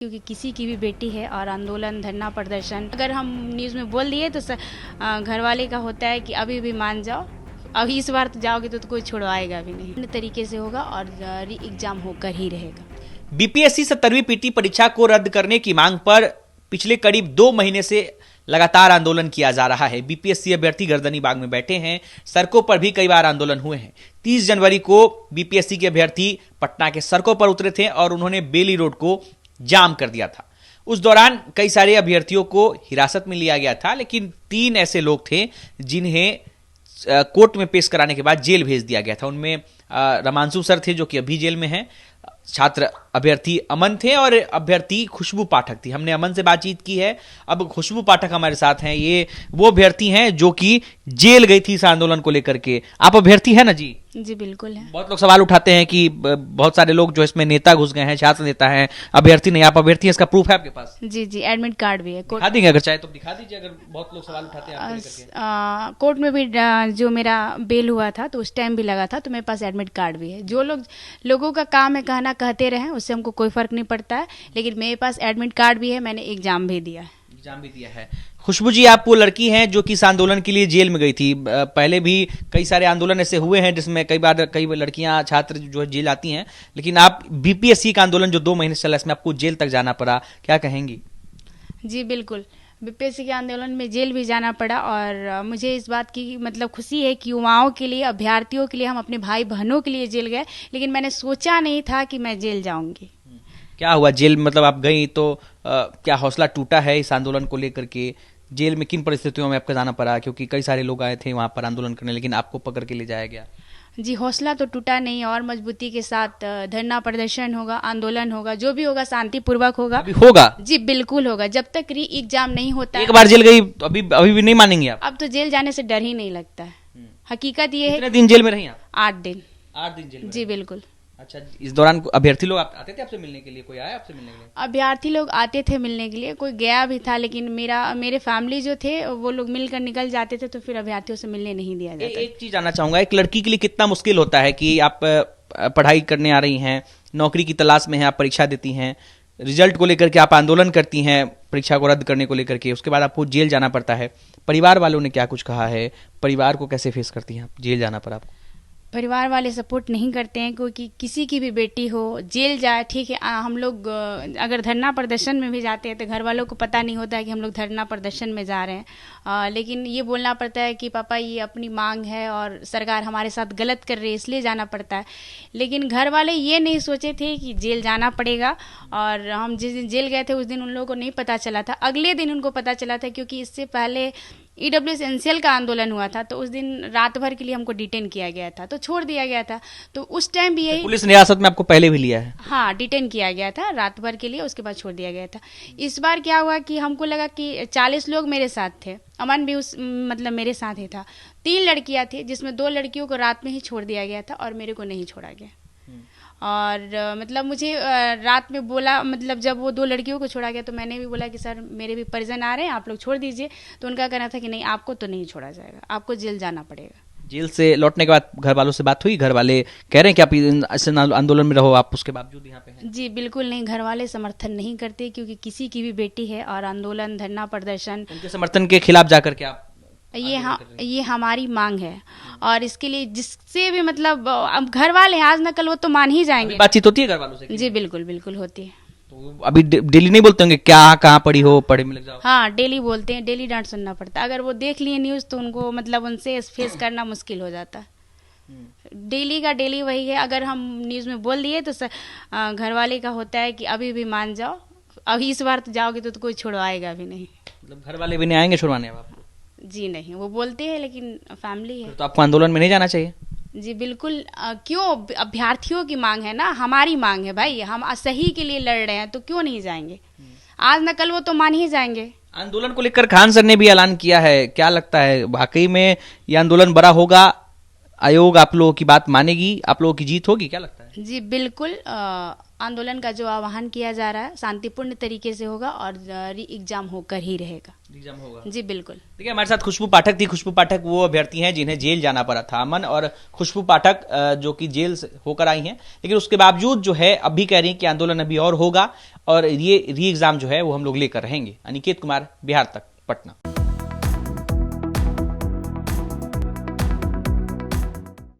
क्योंकि किसी की भी बेटी है और आंदोलन धरना प्रदर्शन अगर हम न्यूज़ में बोल दिए तो घर वाले का होता है कि अभी भी मान जाओ, अभी इस बार तो जाओगे तो कोई छुड़वाएगा भी नहीं। तरीके से होगा और री एग्जाम होकर ही रहेगा। बीपीएससी 17वीं पीटी परीक्षा को रद्द करने की मांग पर पिछले करीब 2 महीने से लगातार आंदोलन किया जा रहा है। बीपीएससी अभ्यर्थी गर्दनी बाग में बैठे हैं। सड़कों पर भी कई बार आंदोलन हुए हैं। 30 जनवरी को बीपीएससी के अभ्यर्थी पटना के सड़कों पर उतरे थे और उन्होंने बेली रोड को जाम कर दिया था। उस दौरान कई सारे अभ्यर्थियों को हिरासत में लिया गया था, लेकिन 3 ऐसे लोग थे जिन्हें कोर्ट में पेश कराने के बाद जेल भेज दिया गया था। उनमें रमांशु सर थे जो कि अभी जेल में हैं, छात्र अभ्यर्थी अमन थे और अभ्यर्थी खुशबू पाठक थी। हमने अमन से बातचीत की है, अब खुशबू पाठक हमारे साथ हैं। ये वो अभ्यर्थी हैं जो कि जेल गई थी इस आंदोलन को लेकर के। आप अभ्यर्थी हैं ना जी? जी बिल्कुल है। बहुत लोग सवाल उठाते हैं कि बहुत सारे लोग जो इसमें नेता घुस गए हैं, छात्र नेता हैं, अभ्यर्थी नहीं। आप अभ्यर्थी हैं, इसका प्रूफ है आपके पास? जी जी, एडमिट कार्ड भी है। दिखा देंगे अगर चाहे तो दिखा दीजिए, अगर बहुत लोग सवाल उठाते हैं आपको लेकर के। कोर्ट में भी जो मेरा बेल हुआ था तो उस टाइम भी लगा था, तो मेरे पास एडमिट कार्ड भी है। जो लोगों का काम है कहना कहते रहे, उससे हमको कोई फर्क नहीं पड़ता है, लेकिन मेरे पास एडमिट कार्ड भी है। मैंने एग्जाम भी दिया है। एग्जाम भी दिया है। खुशबू जी, आप वो लड़की हैं जो कि इस आंदोलन के लिए जेल में गई थी। पहले भी कई सारे आंदोलन ऐसे हुए हैं जिसमें कई लड़कियां छात्र जो है जेल आती हैं, लेकिन आप बीपीएससी का आंदोलन जो 2 महीने से चला इसमें आपको जेल तक जाना पड़ा, क्या कहेंगी? जी बिल्कुल, बीपीएससी के आंदोलन में जेल भी जाना पड़ा और मुझे इस बात की मतलब खुशी है कि युवाओं के लिए, अभ्यर्थियों के लिए, हम अपने भाई बहनों के लिए जेल गए, लेकिन मैंने सोचा नहीं था कि मैं जेल जाऊंगी। क्या हुआ जेल, मतलब आप गई तो क्या हौसला टूटा है इस आंदोलन को लेकर के? जेल में किन परिस्थितियों में आपका जाना पड़ा? क्योंकि कई सारे लोग आए थे वहां पर आंदोलन करने, लेकिन आपको पकड़ के ले जाया गया। जी, हौसला तो टूटा नहीं और मजबूती के साथ धरना प्रदर्शन होगा, आंदोलन होगा, जो भी होगा शांतिपूर्वक होगा। अभी होगा? जी बिल्कुल होगा। जब तक री एग्जाम नहीं होता। एक बार जेल गई तो अभी भी नहीं मानेंगे आप? अब तो जेल जाने से डर ही नहीं लगता है। हकीकत ये है। कितने दिन जेल में रही आप? 8 दिन। 8 दिन जेल में? जी बिल्कुल। अच्छा, इस दौरान अभ्यर्थी लोग आते थे आपसे मिलने के लिए? कोई आया आपसे मिलने के लिए? अभ्यर्थी लोग आते थे मिलने के लिए, कोई गया भी था, लेकिन मेरे फैमिली जो थे वो लोग मिलकर निकल जाते थे, तो फिर अभ्यर्थियों से मिलने नहीं दिया जाता। एक चीज जानना चाहूंगा, एक लड़की के लिए कितना मुश्किल होता है कि आप पढ़ाई करने आ रही हैं, नौकरी की तलाश में हैं, आप परीक्षा देती हैं, रिजल्ट को लेकर के आप आंदोलन करती हैं, परीक्षा को रद्द करने को लेकर के, उसके बाद आपको जेल जाना पड़ता है। परिवार वालों ने क्या कुछ कहा है? परिवार को कैसे फेस करती हैं आप, जेल जाना पड़ा आपको? परिवार वाले सपोर्ट नहीं करते हैं, क्योंकि किसी की भी बेटी हो जेल जाए, ठीक है। हम लोग अगर धरना प्रदर्शन में भी जाते हैं तो घर वालों को पता नहीं होता है कि हम लोग धरना प्रदर्शन में जा रहे हैं, लेकिन ये बोलना पड़ता है कि पापा ये अपनी मांग है और सरकार हमारे साथ गलत कर रही है, इसलिए जाना पड़ता है। लेकिन घर वाले ये नहीं सोचे थे कि जेल जाना पड़ेगा, और हम जिस दिन जेल गए थे उस दिन उन लोगों को नहीं पता चला था। अगले दिन उनको पता चला था, क्योंकि इससे पहले ईडब्ल्यूएस एनसीएल का आंदोलन हुआ था, तो उस दिन रात भर के लिए हमको डिटेन किया गया था, तो छोड़ दिया गया था। तो उस टाइम भी यही पुलिस ने हिरासत में आपको पहले भी लिया है? हाँ, डिटेन किया गया था रात भर के लिए, उसके बाद छोड़ दिया गया था। इस बार क्या हुआ कि हमको लगा कि 40 लोग मेरे साथ थे, अमन भी मतलब मेरे साथ ही था। 3 लड़कियां थी, जिसमें 2 लड़कियों को रात में ही छोड़ दिया गया था और मेरे को नहीं छोड़ा गया। और मतलब मुझे रात में बोला, मतलब जब वो 2 लड़कियों को छोड़ा गया तो मैंने भी बोला कि सर मेरे भी परिजन आ रहे हैं, आप लोग छोड़ दीजिए। तो उनका कहना था कि नहीं, आपको तो नहीं छोड़ा जाएगा, आपको जेल जाना पड़ेगा। जेल से लौटने के बाद घर वालों से बात हुई? घर वाले कह रहे हैं कि आप इस आंदोलन में रहो, आप उसके बावजूद यहाँ पे हैं? जी बिल्कुल नहीं, घर वाले समर्थन नहीं करते, क्योंकि किसी की भी बेटी है और आंदोलन धरना प्रदर्शन, उनके समर्थन के खिलाफ जाकर के आप ये हमारी मांग है, और इसके लिए जिससे भी मतलब अब घर वाले आज न कल वो तो मान ही जाएंगे। बातचीत होती है घर वालों से? जी बिल्कुल बिल्कुल होती है। तो अभी डेली नहीं बोलते होंगे क्या कहाँ पढ़ी हो, पढ़े में लग जाओ? हाँ, डेली बोलते हैं, डेली डांट सुनना पड़ता है। अगर वो देख लिए न्यूज़ तो उनको मतलब उनसे फेस करना मुश्किल हो जाता है। डेली का डेली वही है। अगर हम न्यूज़ में बोल दिए तो घर वाले का होता है कि अभी भी मान जाओ, अभी इस बार तो जाओगे तो कोई छुड़वाएगा भी नहीं। मतलब घर वाले भी नहीं आएंगे छुड़वाने अब आपको? जी नहीं, वो बोलते हैं, लेकिन फैमिली है। तो आपको आंदोलन में नहीं जाना चाहिए? जी बिल्कुल। क्यों, अभ्यर्थियों की मांग है ना, हमारी मांग है भाई, हम सही के लिए लड़ रहे हैं, तो क्यों नहीं जाएंगे? आज न कल वो तो मान ही जाएंगे। आंदोलन को लेकर खान सर ने भी ऐलान किया है, क्या लगता है वाकई में ये आंदोलन बड़ा होगा? आयोग आप लोगों की बात मानेगी? आप लोगों की जीत होगी, क्या लगता है? जी बिल्कुल, आंदोलन का जो आह्वान किया जा रहा है शांतिपूर्ण तरीके से होगा और री एग्जाम होकर ही रहेगा। एग्जाम होगा जी बिल्कुल। देखिए हमारे साथ खुशबू पाठक थी। खुशबू पाठक वो अभ्यर्थी हैं जिन्हें जेल जाना पड़ा था, अमन और खुशबू पाठक जो कि जेल से होकर आई हैं, लेकिन उसके बावजूद जो है अब भी कह रही हैं कि आंदोलन अभी और होगा और ये री एग्जाम जो है वो हम लोग लेकर रहेंगे। अनिकेत कुमार, बिहार तक, पटना।